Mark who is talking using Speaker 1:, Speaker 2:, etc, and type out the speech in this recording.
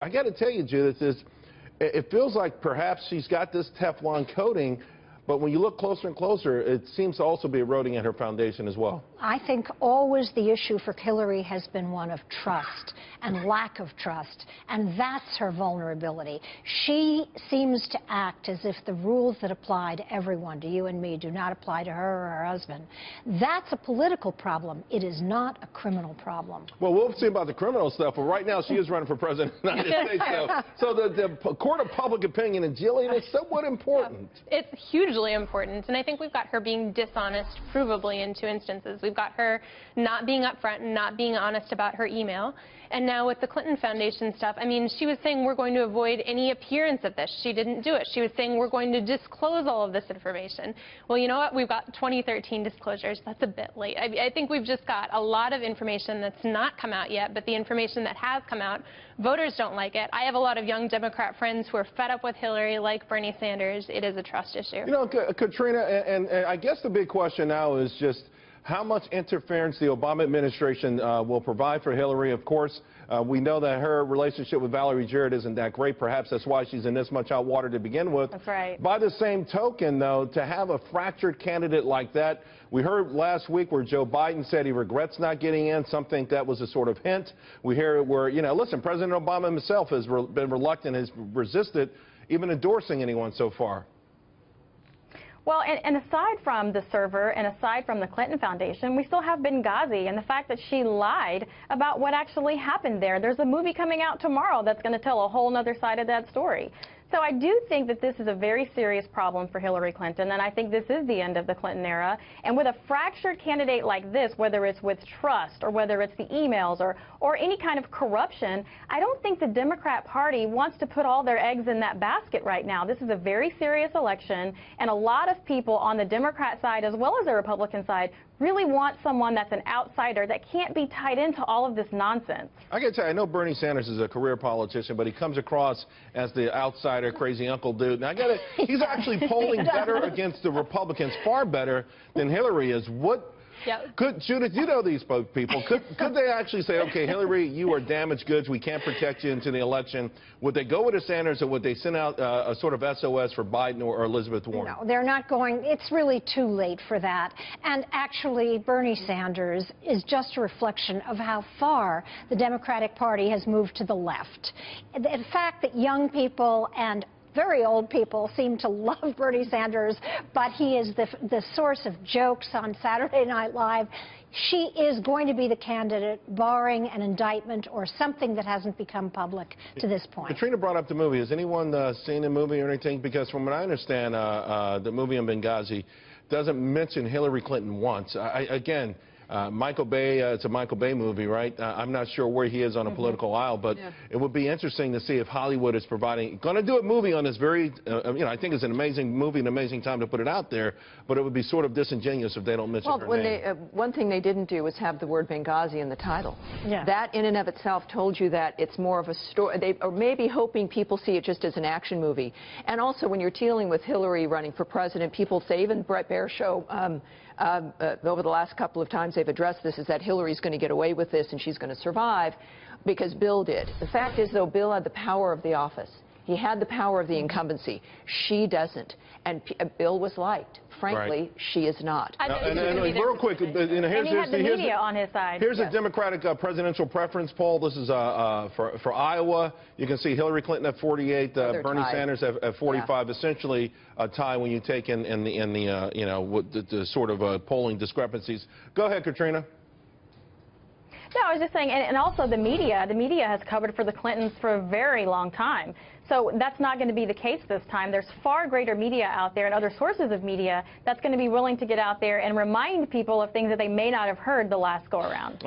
Speaker 1: I got to tell you, Judith, it feels like perhaps she's got this Teflon coating, but when you look closer and closer, it seems to also be eroding at her foundation as well.
Speaker 2: I think always the issue for Hillary has been one of trust and lack of trust, and that's her vulnerability. She seems to act as if the rules that apply to everyone, to you and me, do not apply to her or her husband. That's a political problem. It is not a criminal problem.
Speaker 1: Well, we'll see about the criminal stuff, but right now she is running for president of the United States. So the court of public opinion in Jillian is somewhat important.
Speaker 3: It's hugely important, and I think we've got her being dishonest provably in 2 instances. We've got her not being upfront and not being honest about her email. And now with the Clinton Foundation stuff, I mean, she was saying we're going to avoid any appearance of this. She didn't do it. She was saying we're going to disclose all of this information. Well, you know what? We've got 2013 disclosures. That's a bit late. I think we've just got a lot of information that's not come out yet, but the information that has come out, voters don't like it. I have a lot of young Democrat friends who are fed up with Hillary, like Bernie Sanders. It is a trust issue.
Speaker 1: You know, Katrina, and I guess the big question now is just how much interference the Obama administration will provide for Hillary. Of course, we know that her relationship with Valerie Jarrett isn't that great. Perhaps that's why she's in this much hot water to begin with.
Speaker 3: That's right.
Speaker 1: By the same token, though, to have a fractured candidate like that, we heard last week where Joe Biden said he regrets not getting in. Some think that was a sort of hint. We hear where, you know, listen, President Obama himself has been reluctant, has resisted even endorsing anyone so far.
Speaker 4: Well, and aside from the server and aside from the Clinton Foundation, we still have Benghazi and the fact that she lied about what actually happened there. There's a movie coming out tomorrow that's going to tell a whole other side of that story. So I do think that this is a very serious problem for Hillary Clinton, and I think this is the end of the Clinton era. And with a fractured candidate like this, whether it's with trust or whether it's the emails or any kind of corruption, I don't think the Democrat Party wants to put all their eggs in that basket right now. This is a very serious election, and a lot of people on the Democrat side as well as the Republican side really want someone that's an outsider that can't be tied into all of this nonsense.
Speaker 1: I got to tell you, I know Bernie Sanders is a career politician, but he comes across as the outsider, crazy uncle dude. Now, he's actually polling better against the Republicans, far better than Hillary is. Judith, you know these people. Could they actually say, okay, Hillary, you are damaged goods. We can't protect you into the election? Would they go with the Sanders, or would they send out a sort of SOS for Biden or Elizabeth Warren?
Speaker 2: No, they're not going. It's really too late for that. And actually, Bernie Sanders is just a reflection of how far the Democratic Party has moved to the left. The fact that young people and very old people seem to love Bernie Sanders, but he is the source of jokes on Saturday Night Live. She is going to be the candidate, barring an indictment or something that hasn't become public to this point.
Speaker 1: Katrina brought up the movie. Has anyone seen the movie or anything? Because from what I understand, the movie in Benghazi doesn't mention Hillary Clinton once. Again, Michael Bay, it's a Michael Bay movie, right? I'm not sure where he is on a political aisle, but it would be interesting to see if Hollywood is going to do a movie on this very, I think it's an amazing movie, an amazing time to put it out there, but it would be sort of disingenuous if they don't mention her name.
Speaker 5: One thing they didn't do was have the word Benghazi in the title. Yeah. That in and of itself told you that it's more of a story. They are maybe hoping people see it just as an action movie. And also, when you're dealing with Hillary running for president, people say, even Brett Baer show, over the last couple of times they've addressed this, is that Hillary's going to get away with this and she's going to survive because Bill did. The fact is, though, Bill had the power of the office. He had the power of the incumbency. She doesn't. And Bill was liked. Frankly, she is not.
Speaker 1: And real quick,
Speaker 4: and he had the media on his side.
Speaker 1: Here's a Democratic presidential preference poll. This is for Iowa. You can see Hillary Clinton at 48, Bernie Sanders at 45. Yeah. Essentially a tie when you take in the sort of polling discrepancies. Go ahead, Katrina.
Speaker 4: No, I was just saying, and also the media has covered for the Clintons for a very long time. So that's not going to be the case this time. There's far greater media out there and other sources of media that's going to be willing to get out there and remind people of things that they may not have heard the last go around.